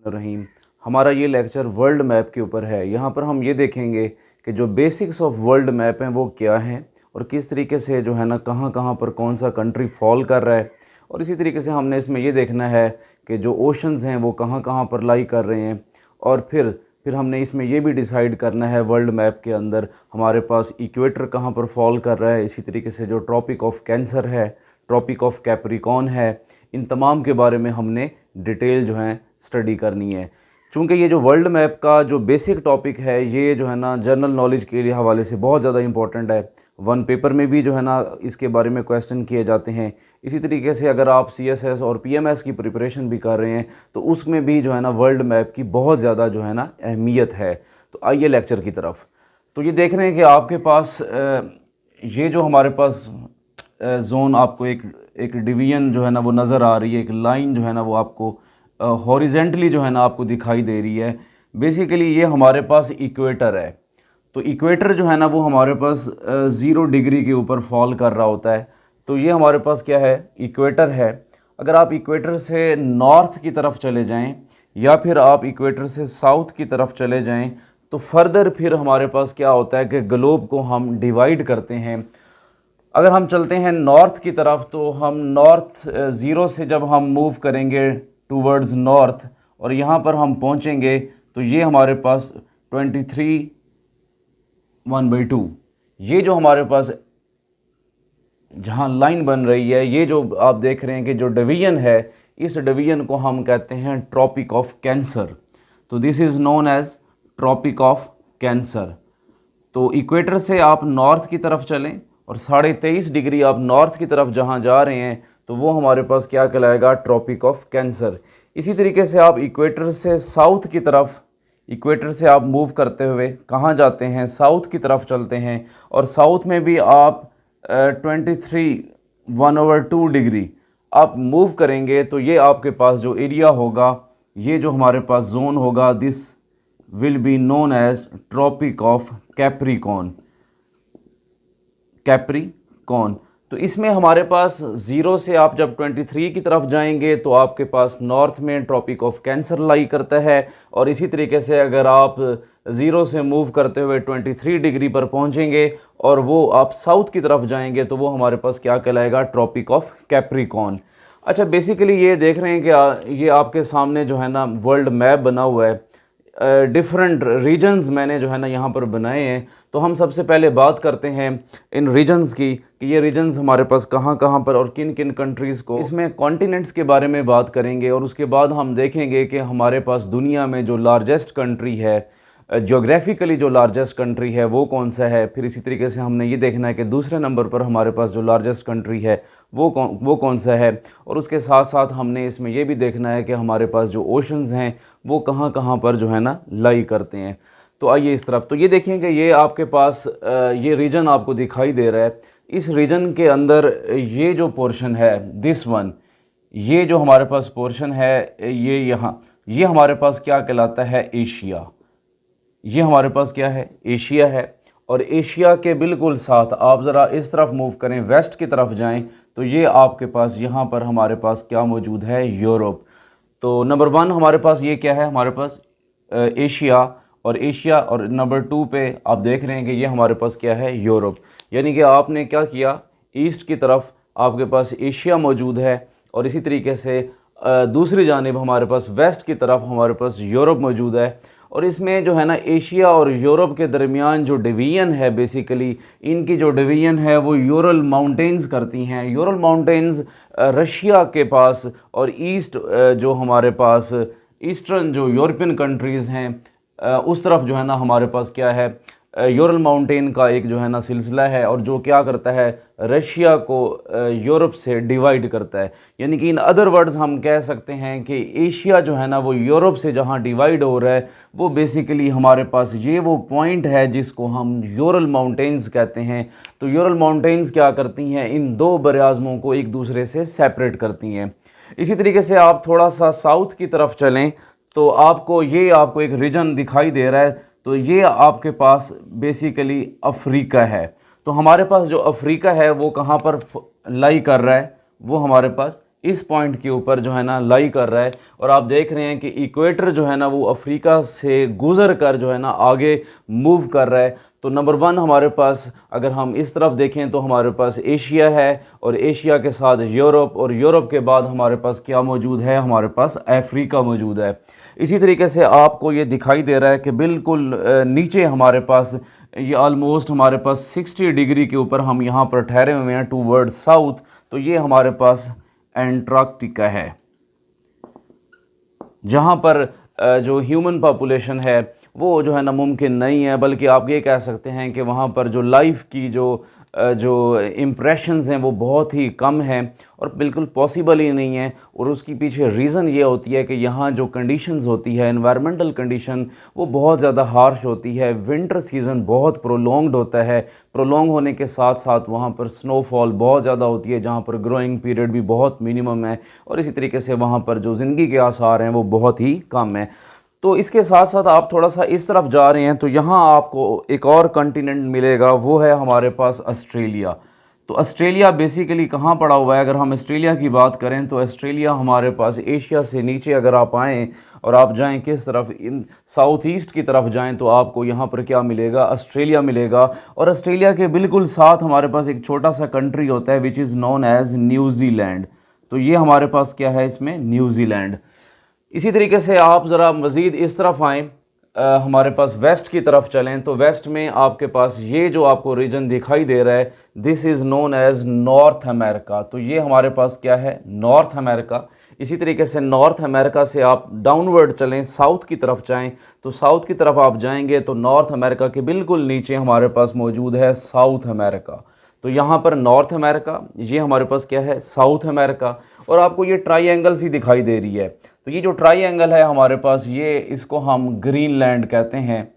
रहीम। हमारा ये lecture world map के ऊपर है। यहाँ पर हम ये देखेंगे कि जो बेसिक्स ऑफ वर्ल्ड मैप हैं वो क्या हैं और किस तरीके से जो है ना कहाँ कहाँ पर कौन सा कंट्री फॉल कर रहा है, और इसी तरीके से हमने इसमें ये देखना है कि जो ओशंस हैं वो कहाँ कहाँ पर लाई कर रहे हैं, और फिर हमने इसमें ये भी डिसाइड करना है वर्ल्ड मैप के अंदर हमारे पास इक्वेटर कहाँ पर फॉल कर रहा है। इसी तरीके से जो ट्रॉपिक ऑफ कैंसर है, ट्रॉपिक ऑफ कैप्रिकॉर्न है, इन तमाम के बारे में हमने डिटेल जो है स्टडी करनी है। चूँकि ये जो वर्ल्ड मैप का जो बेसिक टॉपिक है ये जो है ना जनरल नॉलेज के लिए हवाले से बहुत ज़्यादा इंपॉर्टेंट है। वन पेपर में भी जो है ना इसके बारे में क्वेश्चन किए जाते हैं। इसी तरीके से अगर आप CSS और PMS की प्रिपरेशन भी कर रहे हैं तो उसमें भी जो है ना वर्ल्ड मैप की बहुत ज़्यादा जो है ना अहमियत है। तो आइए लेक्चर की तरफ। तो ये देख रहे हैं कि आपके पास ये जो हमारे पास जोन आपको एक डिवीज़न जो है ना वो नज़र आ रही है, एक लाइन जो है ना वो आपको हॉरिजेंटली जो है ना आपको दिखाई दे रही है। बेसिकली ये हमारे पास इक्वेटर है। तो इक्वेटर जो है ना वो हमारे पास 0 डिग्री के ऊपर फॉल कर रहा होता है। तो ये हमारे पास क्या है, इक्वेटर है। अगर आप इक्वेटर से नॉर्थ की तरफ चले जाएं या फिर आप इक्वेटर से साउथ की तरफ चले जाएं तो फर्दर फिर हमारे पास क्या होता है कि ग्लोब को हम डिवाइड करते हैं। अगर हम चलते हैं नॉर्थ की तरफ तो हम नॉर्थ 0 से जब हम मूव करेंगे टूवर्ड्स नॉर्थ और यहाँ पर हम पहुँचेंगे तो ये हमारे पास 23 1/2, ये जो हमारे पास जहाँ लाइन बन रही है, ये जो आप देख रहे हैं कि जो डिवीज़न है, इस डिवीज़न को हम कहते हैं ट्रॉपिक ऑफ कैंसर। तो this is known as tropic of cancer. तो इक्वेटर से आप नॉर्थ की तरफ चलें और 23.5 डिग्री आप नॉर्थ की तरफ जहाँ जा रहे हैं तो वो हमारे पास क्या कहलाएगा, ट्रॉपिक ऑफ कैंसर। इसी तरीके से आप इक्वेटर से साउथ की तरफ, इक्वेटर से आप मूव करते हुए कहाँ जाते हैं, साउथ की तरफ चलते हैं और साउथ में भी आप 23 1/2 डिग्री आप मूव करेंगे तो ये आपके पास जो एरिया होगा, ये जो हमारे पास जोन होगा, this will be known as tropic of capricorn. Capricorn. तो इसमें हमारे पास 0 से आप जब 23 की तरफ जाएंगे तो आपके पास नॉर्थ में ट्रॉपिक ऑफ कैंसर लाई करता है, और इसी तरीके से अगर आप 0 से मूव करते हुए 23 डिग्री पर पहुंचेंगे और वो आप साउथ की तरफ जाएंगे तो वो हमारे पास क्या कहलाएगा, ट्रॉपिक ऑफ कैप्रिकॉर्न। अच्छा, बेसिकली ये देख रहे हैं कि ये आपके सामने जो है ना वर्ल्ड मैप बना हुआ है। डिफरेंट रीजन्स मैंने जो है ना यहाँ पर बनाए हैं। तो हम सबसे पहले बात करते हैं इन रीजन्स की कि ये रीजन्स हमारे पास कहाँ कहाँ पर और किन किन कंट्रीज़ को, इसमें कॉन्टिनेंट्स के बारे में बात करेंगे और उसके बाद हम देखेंगे कि हमारे पास दुनिया में जो लार्जेस्ट कंट्री है, ज्योग्राफिकली जो लार्जेस्ट कंट्री है वो कौन सा है। फिर इसी तरीके से हमने ये देखना है कि दूसरे नंबर पर हमारे पास जो लार्जेस्ट कंट्री है वो कौन सा है, और उसके साथ साथ हमने इसमें ये भी देखना है कि हमारे पास जो ओशंस हैं वो कहाँ कहाँ पर जो है ना लाई करते हैं। तो आइए इस तरफ। तो ये देखिए कि ये आपके पास ये रीजन आपको दिखाई दे रहा है। इस रीजन के अंदर ये जो पोर्शन है, दिस वन, ये जो हमारे पास पोर्शन है, ये यहाँ, ये हमारे पास क्या कहलाता है, एशिया। ये हमारे पास क्या है, एशिया है। और एशिया के बिल्कुल साथ आप ज़रा इस तरफ मूव करें, वेस्ट की तरफ जाएं तो ये आपके पास यहाँ पर हमारे पास क्या मौजूद है, यूरोप। तो नंबर 1 हमारे पास ये क्या है, हमारे पास एशिया, और नंबर 2 पे आप देख रहे हैं कि ये हमारे पास क्या है, यूरोप। यानी कि आपने क्या किया, ईस्ट की तरफ आपके पास एशिया मौजूद है और इसी तरीके से दूसरी जानिब हमारे पास वेस्ट की तरफ हमारे पास यूरोप मौजूद है। और इसमें जो है ना एशिया और यूरोप के दरमियान जो डिवीज़न है, बेसिकली इनकी जो डिवीज़न है वो यूरल माउंटेन्स करती हैं। यूरल माउंटेन्स रशिया के पास और ईस्ट जो हमारे पास ईस्टर्न जो यूरोपियन कंट्रीज़ हैं उस तरफ जो है ना हमारे पास क्या है, यूरल माउंटेन का एक जो है ना सिलसिला है, और जो क्या करता है, रशिया को यूरोप से डिवाइड करता है। यानी कि इन अदर वर्ड्स हम कह सकते हैं कि एशिया जो है ना वो यूरोप से जहाँ डिवाइड हो रहा है वो बेसिकली हमारे पास ये वो पॉइंट है जिसको हम यूरल माउंटेन्स कहते हैं। तो यूरल माउंटेन्स क्या करती हैं, इन दो बरआज़मों को एक दूसरे से सेपरेट करती हैं। इसी तरीके से आप थोड़ा सा साउथ की तरफ चलें तो आपको एक रीजन दिखाई दे रहा है। तो ये आपके पास बेसिकली अफ्रीका है। तो हमारे पास जो अफ्रीका है वो कहाँ पर लाई कर रहा है, वो हमारे पास इस पॉइंट के ऊपर जो है ना लाई कर रहा है। और आप देख रहे हैं कि इक्वेटर जो है ना वो अफ्रीका से गुज़र कर जो है ना आगे मूव कर रहा है। तो नंबर 1 हमारे पास अगर हम इस तरफ देखें तो हमारे पास एशिया है, और एशिया के साथ यूरोप, और यूरोप के बाद हमारे पास क्या मौजूद है, हमारे पास अफ्रीका मौजूद है। इसी तरीके से आपको ये दिखाई दे रहा है कि बिल्कुल नीचे हमारे पास ये ऑलमोस्ट हमारे पास 60 डिग्री के ऊपर हम यहाँ पर ठहरे हुए हैं टूवर्ड साउथ। तो ये हमारे पास एंटार्क्टिका है, जहाँ पर जो ह्यूमन पॉपुलेशन है वो जो है ना मुमकिन नहीं है, बल्कि आप ये कह सकते हैं कि वहाँ पर जो लाइफ की जो इम्प्रेशंस हैं वो बहुत ही कम हैं और बिल्कुल पॉसिबल ही नहीं है। और उसकी पीछे रीज़न ये होती है कि यहाँ जो कंडीशंस होती है, एनवायरमेंटल कंडीशन, वो बहुत ज़्यादा हार्श होती है। विंटर सीज़न बहुत प्रोलॉन्ग्ड होता है, प्रोलॉन्ग होने के साथ साथ वहाँ पर स्नोफॉल बहुत ज़्यादा होती है, जहाँ पर ग्रोइंग पीरियड भी बहुत मिनिमम है, और इसी तरीके से वहाँ पर जो ज़िंदगी के आसार हैं वो बहुत ही कम है। तो इसके साथ साथ आप थोड़ा सा इस तरफ जा रहे हैं तो यहाँ आपको एक और कॉन्टिनेंट मिलेगा, वो है हमारे पास ऑस्ट्रेलिया। तो ऑस्ट्रेलिया बेसिकली कहाँ पड़ा हुआ है? अगर हम ऑस्ट्रेलिया की बात करें तो ऑस्ट्रेलिया हमारे पास एशिया से नीचे अगर आप आएँ और आप जाएं किस तरफ, इन साउथ ईस्ट की तरफ जाएं, तो आपको यहाँ पर क्या मिलेगा? ऑस्ट्रेलिया मिलेगा। और ऑस्ट्रेलिया के बिल्कुल साथ हमारे पास एक छोटा सा कंट्री होता है which is known as New Zealand. तो ये हमारे पास क्या है इसमें? न्यूजीलैंड। इसी तरीके से आप ज़रा मज़ीद इस तरफ आएँ, हमारे पास वेस्ट की तरफ चलें, तो वेस्ट में आपके पास ये जो आपको रीजन दिखाई दे रहा है, this is known as North America. तो ये हमारे पास क्या है? North America. इसी तरीके से नॉर्थ अमेरिका से आप डाउनवर्ड चलें, साउथ की तरफ जाएं, तो साउथ की तरफ आप जाएंगे तो नॉर्थ अमेरिका के बिल्कुल नीचे हमारे पास मौजूद है साउथ अमेरिका। तो यहाँ पर नॉर्थ अमेरिका, ये हमारे पास क्या है? South America. और आपको ये ट्राई सी दिखाई दे रही है, तो ये जो ट्राइंगल है हमारे पास, ये इसको हम ग्रीनलैंड कहते हैं।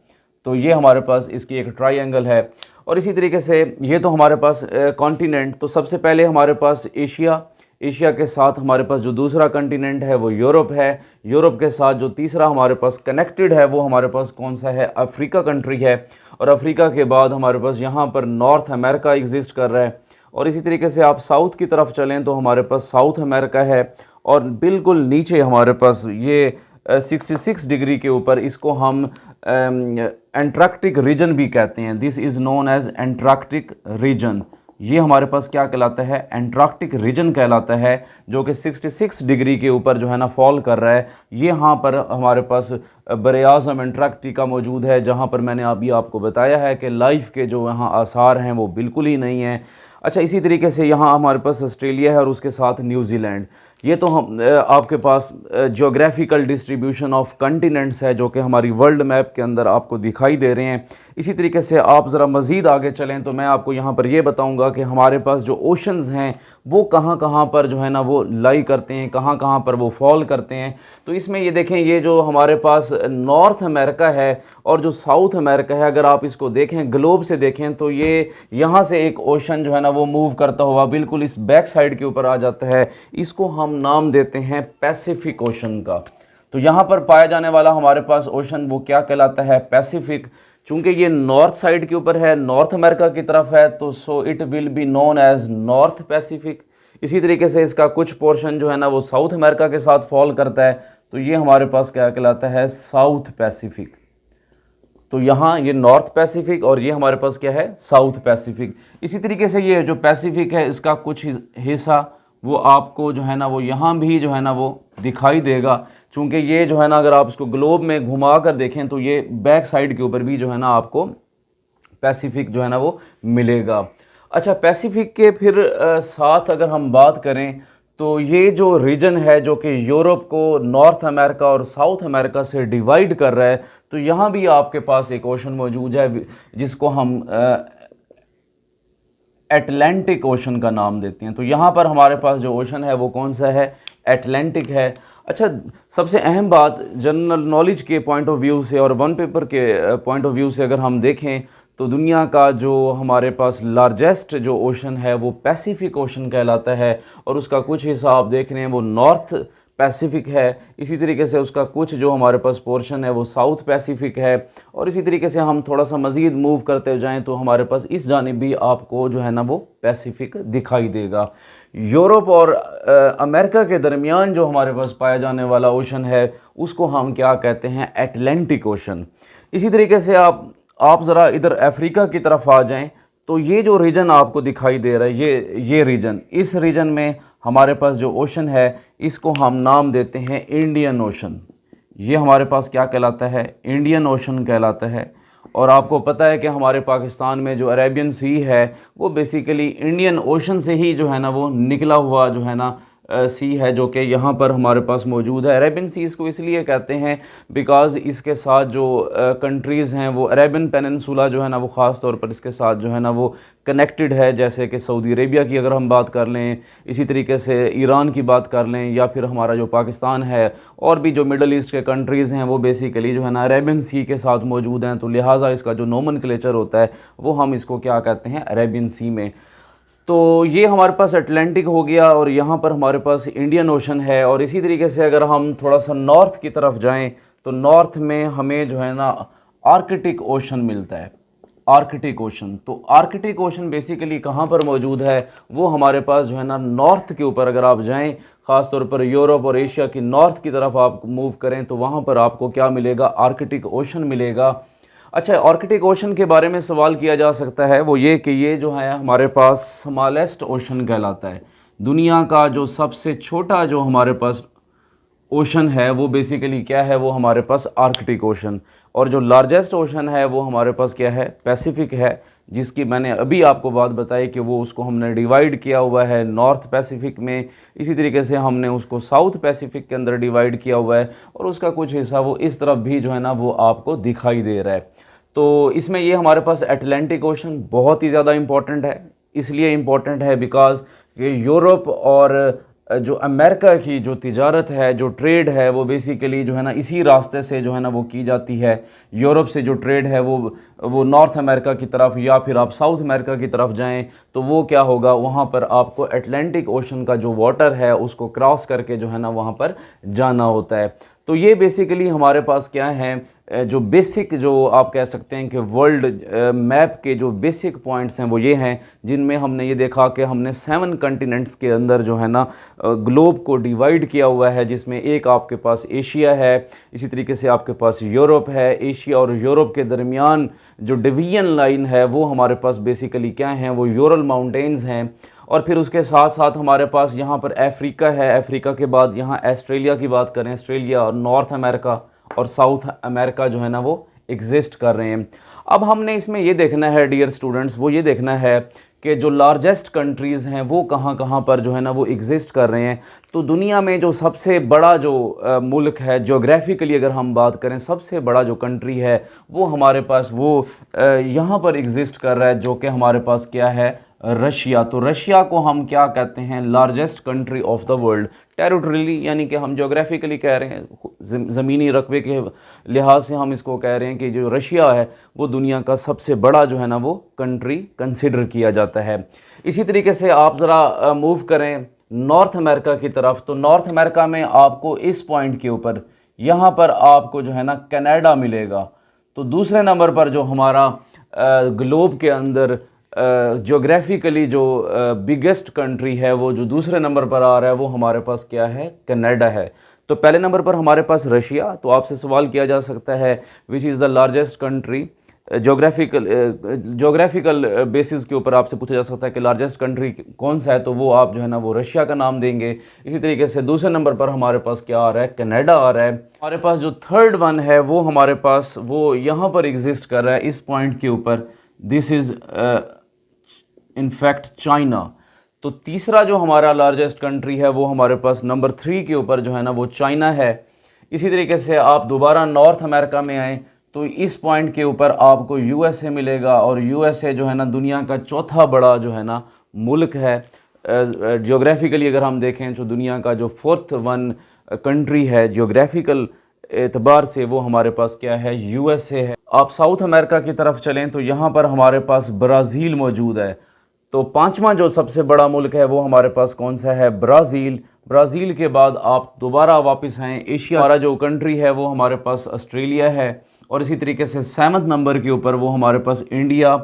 तो ये हमारे पास इसकी एक ट्राइंगल है। और इसी तरीके से ये तो हमारे पास कॉन्टिनेंट। तो सबसे पहले हमारे पास एशिया, एशिया के साथ हमारे पास जो दूसरा कॉन्टिनेंट है वो यूरोप है। यूरोप के साथ जो तीसरा हमारे पास कनेक्टेड है वो हमारे पास कौन सा है? अफ्रीका कंट्री है। और अफ्रीका के बाद हमारे पास यहाँ पर नॉर्थ अमेरिका एग्जिस्ट कर रहा है। और इसी तरीके से आप साउथ की तरफ चलें तो हमारे पास साउथ अमेरिका है। और बिल्कुल नीचे हमारे पास ये 66 डिग्री के ऊपर, इसको हम एंटार्क्टिक रीजन भी कहते हैं। This is known as Antarctic region. ये हमारे पास क्या कहलाता है? एंटार्क्टिक रीजन कहलाता है, जो कि 66 डिग्री के ऊपर जो है ना फॉल कर रहा है। ये यहाँ पर हमारे पास बर-ए-आज़म एंटार्क्टिका मौजूद है, जहाँ पर मैंने अभी आपको बताया है कि लाइफ के जो यहाँ आसार हैं वो बिल्कुल ही नहीं हैं। अच्छा, इसी तरीके से यहाँ हमारे पास ऑस्ट्रेलिया है और उसके साथ न्यूजीलैंड। ये तो हम आपके पास जियोग्राफिकल डिस्ट्रीब्यूशन ऑफ कंटिनेंट्स है, जो कि हमारी वर्ल्ड मैप के अंदर आपको दिखाई दे रहे हैं। इसी तरीके से आप ज़रा मज़ीद आगे चलें तो मैं आपको यहाँ पर ये बताऊँगा कि हमारे पास जो ओशंस हैं वो कहाँ कहाँ पर जो है ना वो लाई करते हैं, कहाँ कहाँ पर वो फॉल करते हैं। तो इसमें ये देखें, ये जो हमारे पास नॉर्थ अमेरिका है और जो साउथ अमेरिका है, अगर आप इसको देखें ग्लोब से देखें तो ये यहाँ से एक ओशन जो है ना वो मूव करता हुआ बिल्कुल इस बैक साइड के ऊपर आ जाता है। इसको हम नाम देते हैं पैसिफिक ओशन का। तो यहाँ पर पाया जाने वाला हमारे पास ओशन वो क्या कहलाता है? पैसिफिक। चूंकि ये नॉर्थ साइड के ऊपर है, नॉर्थ अमेरिका की तरफ है, तो so it will be known as North Pacific. इसी तरीके से इसका कुछ पोर्शन जो है ना वो साउथ अमेरिका के साथ फॉल करता है, तो ये हमारे पास क्या कहलाता है? South Pacific. तो यहाँ ये नॉर्थ पैसिफिक और ये हमारे पास क्या है? South Pacific. इसी तरीके से ये जो पैसिफिक है इसका कुछ हिस्सा वो आपको जो है ना वो यहाँ भी जो है ना वो दिखाई देगा। चूँकि ये जो है ना अगर आप इसको ग्लोब में घुमा कर देखें तो ये बैक साइड के ऊपर भी जो है ना आपको पैसिफिक जो है ना वो मिलेगा। अच्छा, पैसिफिक के फिर साथ अगर हम बात करें तो ये जो रीजन है जो कि यूरोप को नॉर्थ अमेरिका और साउथ अमेरिका से डिवाइड कर रहा है, तो यहाँ भी आपके पास एक ओशन मौजूद है जिसको हम एटलांटिक ओशन का नाम देते हैं। तो यहाँ पर हमारे पास जो ओशन है वो कौन सा है? एटलांटिक है। अच्छा, सबसे अहम बात जनरल नॉलेज के पॉइंट ऑफ व्यू से और वन पेपर के पॉइंट ऑफ व्यू से अगर हम देखें तो दुनिया का जो हमारे पास लार्जेस्ट जो ओशन है वो पैसिफिक ओशन कहलाता है। और उसका कुछ हिस्सा आप देख रहे हैं वो नॉर्थ पैसिफिक है, इसी तरीके से उसका कुछ जो हमारे पास पोर्शन है वो साउथ पैसिफिक है, और इसी तरीके से हम थोड़ा सा मज़ीद मूव करते जाएं तो हमारे पास इस जानिब भी आपको जो है ना वो पैसिफिक दिखाई देगा। यूरोप और अमेरिका के दरमियान जो हमारे पास पाया जाने वाला ओशन है उसको हम क्या कहते हैं, एटलांटिक ओशन। इसी तरीके से आप ज़रा इधर अफ्रीका की तरफ आ जाएं तो ये जो रीजन आपको दिखाई दे रहा है, ये रीजन, इस रीजन में हमारे पास जो ओशन है इसको हम नाम देते हैं इंडियन ओशन। ये हमारे पास क्या कहलाता है, इंडियन ओशन कहलाता है। और आपको पता है कि हमारे पाकिस्तान में जो अरेबियन सी है वो बेसिकली इंडियन ओशन से ही जो है ना वो निकला हुआ जो है ना सी है, जो कि यहाँ पर हमारे पास मौजूद है। अरेबियन सी इसको इसलिए कहते हैं बिकॉज़ इसके साथ जो कंट्रीज़ हैं वो अरेबियन पेनिनसुला जो है ना वो ख़ास तौर पर इसके साथ जो है ना वो कनेक्टेड है। जैसे कि सऊदी अरेबिया की अगर हम बात कर लें, इसी तरीके से ईरान की बात कर लें, या फिर हमारा जो पाकिस्तान है, और भी जो मिडल ईस्ट के कंट्रीज़ हैं वो बेसिकली जो है ना अरेबियन सी के साथ मौजूद हैं। तो लिहाजा इसका जो नोमेनक्लेचर होता है वो हम इसको क्या कहते हैं, अरेबियन सी में। तो ये हमारे पास अटलांटिक हो गया और यहाँ पर हमारे पास इंडियन ओशन है। और इसी तरीके से अगर हम थोड़ा सा नॉर्थ की तरफ जाएं तो नॉर्थ में हमें जो है ना आर्कटिक ओशन मिलता है, आर्कटिक ओशन। तो आर्कटिक ओशन बेसिकली कहाँ पर मौजूद है, वो हमारे पास जो है ना नॉर्थ के ऊपर अगर आप जाएं, ख़ास तौर पर यूरोप और एशिया की नॉर्थ की तरफ आप मूव करें तो वहाँ पर आपको क्या मिलेगा, आर्कटिक ओशन मिलेगा। अच्छा, आर्कटिक ओशन के बारे में सवाल किया जा सकता है वो ये कि ये जो है हमारे पास स्मॉलेस्ट ओशन कहलाता है। दुनिया का जो सबसे छोटा जो हमारे पास ओशन है वो बेसिकली क्या है, वो हमारे पास आर्कटिक ओशन। और जो लार्जेस्ट ओशन है वो हमारे पास क्या है, पैसिफिक है, जिसकी मैंने अभी आपको बात बताई कि वो उसको हमने डिवाइड किया हुआ है नॉर्थ पैसिफिक में। इसी तरीके से हमने उसको साउथ पैसिफिक के अंदर डिवाइड किया हुआ है और उसका कुछ हिस्सा वो इस तरफ भी जो है ना वो आपको दिखाई दे रहा है। तो इसमें ये हमारे पास अटलांटिक ओशन बहुत ही ज़्यादा इम्पॉर्टेंट है। इसलिए इम्पॉर्टेंट है बिकॉज़ ये यूरोप और जो अमेरिका की जो तिजारत है, जो ट्रेड है, वो बेसिकली जो है ना इसी रास्ते से जो है ना वो की जाती है। यूरोप से जो ट्रेड है वो नॉर्थ अमेरिका की तरफ, या फिर आप साउथ अमेरिका की तरफ जाएं तो वो क्या होगा, वहाँ पर आपको अटलांटिक ओशन का जो वाटर है उसको क्रॉस करके जो है ना वहाँ पर जाना होता है। तो ये बेसिकली हमारे पास क्या है, जो बेसिक, जो आप कह सकते हैं कि वर्ल्ड मैप के जो बेसिक पॉइंट्स हैं वो ये हैं, जिनमें हमने ये देखा कि हमने 7 कंटिनेंट्स के अंदर जो है ना ग्लोब को डिवाइड किया हुआ है, जिसमें एक आपके पास एशिया है, इसी तरीके से आपके पास यूरोप है। एशिया और यूरोप के दरमियान जो डिवीजन लाइन है वो हमारे पास बेसिकली क्या हैं, वो यूरल माउंटेन्स हैं। और फिर उसके साथ साथ हमारे पास यहाँ पर अफ्रीका है, अफ्रीका के बाद यहाँ ऑस्ट्रेलिया की बात करें, ऑस्ट्रेलिया और नॉर्थ अमेरिका और साउथ अमेरिका जो है ना वो एग्जिस्ट कर रहे हैं। अब हमने इसमें ये देखना है डियर स्टूडेंट्स, वो ये देखना है कि जो लार्जेस्ट कंट्रीज़ हैं वो कहाँ कहाँ पर जो है ना वो एग्जिस्ट कर रहे हैं। तो दुनिया में जो सबसे बड़ा जो मुल्क है, ज्योग्राफिकली अगर हम बात करें, सबसे बड़ा जो कंट्री है वो हमारे पास वो यहाँ पर एग्जिस्ट कर रहा है, जो कि हमारे पास क्या है, रशिया। तो रशिया को हम क्या कहते हैं, largest country of the world. Territorially यानी कि हम ज्योग्राफिकली कह रहे हैं, ज़मीनी रकबे के लिहाज से हम इसको कह रहे हैं कि जो रशिया है वो दुनिया का सबसे बड़ा जो है ना वो कंट्री कंसिडर किया जाता है। इसी तरीके से आप ज़रा मूव करें नॉर्थ अमेरिका की तरफ। तो नॉर्थ अमेरिका में आपको इस पॉइंट के ऊपर यहाँ पर आपको जो है ना कनाडा मिलेगा। तो दूसरे नंबर पर जो हमारा ग्लोब के अंदर ज्योग्राफिकली जो बिगेस्ट कंट्री है, वो जो दूसरे नंबर पर आ रहा है वो हमारे पास क्या है, कनाडा है। तो पहले नंबर पर हमारे पास रशिया। तो आपसे सवाल किया जा सकता है which is the largest country, geographical basis के ऊपर आपसे पूछा जा सकता है कि लार्जेस्ट कंट्री कौन सा है, तो वो आप जो है ना वो रशिया का नाम देंगे। इसी तरीके से दूसरे नंबर पर हमारे पास क्या आ रहा है, कनाडा आ रहा है। हमारे पास जो थर्ड वन है वो हमारे पास वो यहाँ पर एग्जिस्ट कर रहा है इस पॉइंट के ऊपर, दिस इज़ इनफैक्ट चाइना। तो तीसरा जो हमारा लार्जेस्ट कंट्री है वो हमारे पास नंबर 3 के ऊपर जो है ना वो चाइना है। इसी तरीके से आप दोबारा नॉर्थ अमेरिका में आएँ तो इस पॉइंट के ऊपर आपको यूएसए मिलेगा, और यूएसए जो है ना दुनिया का चौथा बड़ा जो है ना मुल्क है। ज्योग्राफिकली अगर हम देखें तो दुनिया का जो 4th वन कंट्री है ज्योग्राफिकल एतबार से, वो हमारे पास क्या है, यूएसए है। आप साउथ अमेरिका की तरफ चलें तो यहाँ पर हमारे पास ब्राज़ील मौजूद है। तो 5वां जो सबसे बड़ा मुल्क है वो हमारे पास कौन सा है, ब्राज़ील। ब्राज़ील के बाद आप दोबारा वापस आएँ एशिया, हमारा जो कंट्री है वो हमारे पास ऑस्ट्रेलिया है, और इसी तरीके से 7वें नंबर के ऊपर वो हमारे पास इंडिया,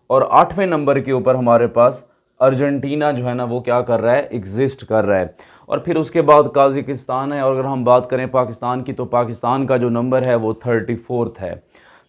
और 8वें नंबर के ऊपर हमारे पास अर्जेंटीना जो है ना वो क्या कर रहा है, एग्जिस्ट कर रहा है। और फिर उसके बाद काज़ाकिस्तान है, और अगर हम बात करें पाकिस्तान की तो पाकिस्तान का जो नंबर है वो 34th है।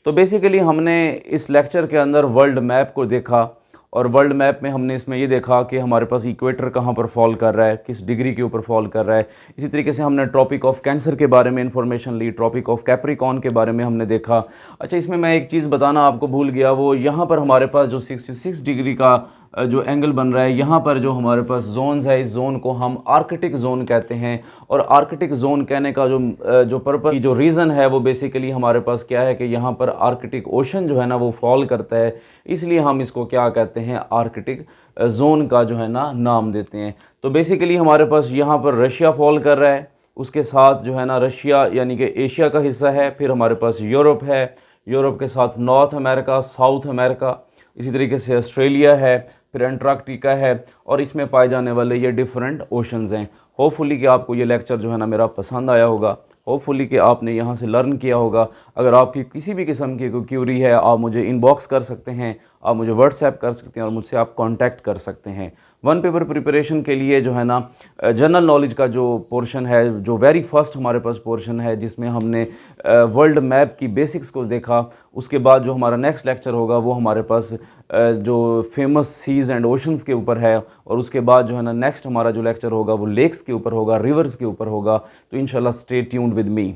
तो बेसिकली हमने इस लेक्चर के अंदर वर्ल्ड मैप को देखा, और वर्ल्ड मैप में हमने इसमें ये देखा कि हमारे पास इक्वेटर कहाँ पर फॉल कर रहा है, किस डिग्री के ऊपर फॉल कर रहा है। इसी तरीके से हमने ट्रॉपिक ऑफ कैंसर के बारे में इंफॉर्मेशन ली, ट्रॉपिक ऑफ कैप्रिकॉर्न के बारे में हमने देखा। अच्छा, इसमें मैं एक चीज़ बताना आपको भूल गया, वो यहाँ पर हमारे पास जो 66 डिग्री का जो एंगल बन रहा है, यहाँ पर जो हमारे पास जोन्स है, इस जोन को हम आर्कटिक जोन कहते हैं। और आर्कटिक जोन कहने का जो पर्पस, जो रीज़न है वो बेसिकली हमारे पास क्या है कि यहाँ पर आर्कटिक ओशन जो है ना वो फॉल करता है, इसलिए हम इसको क्या कहते हैं, आर्कटिक जोन का जो है ना नाम देते हैं। तो बेसिकली हमारे पास यहाँ पर रशिया फॉल कर रहा है, उसके साथ जो है ना रशिया यानी कि एशिया का हिस्सा है, फिर हमारे पास यूरोप है, यूरोप के साथ नॉर्थ अमेरिका, साउथ अमेरिका, इसी तरीके से ऑस्ट्रेलिया है, फिर अंटार्कटिका है, और इसमें पाए जाने वाले ये डिफरेंट ओशंस हैं। होपफुली कि आपको ये लेक्चर जो है ना मेरा पसंद आया होगा, होपफुली कि आपने यहाँ से लर्न किया होगा। अगर आपकी किसी भी किस्म की कोई क्यूरी है, आप मुझे इनबॉक्स कर सकते हैं, आप मुझे व्हाट्सएप कर सकते हैं, और मुझसे आप कांटेक्ट कर सकते हैं। वन पेपर प्रिपरेशन के लिए जो है ना जनरल नॉलेज का जो पोर्शन है, जो वेरी फर्स्ट हमारे पास पोर्शन है, जिसमें हमने वर्ल्ड मैप की बेसिक्स को देखा, उसके बाद जो हमारा नेक्स्ट लेक्चर होगा वो हमारे पास जो फेमस सीज़ एंड ओशंस के ऊपर है, और उसके बाद जो है ना नेक्स्ट हमारा जो लेक्चर होगा वो लेक्स के ऊपर होगा, रिवर्स के ऊपर होगा। तो इंशाल्लाह स्टे ट्यून्ड विद मी।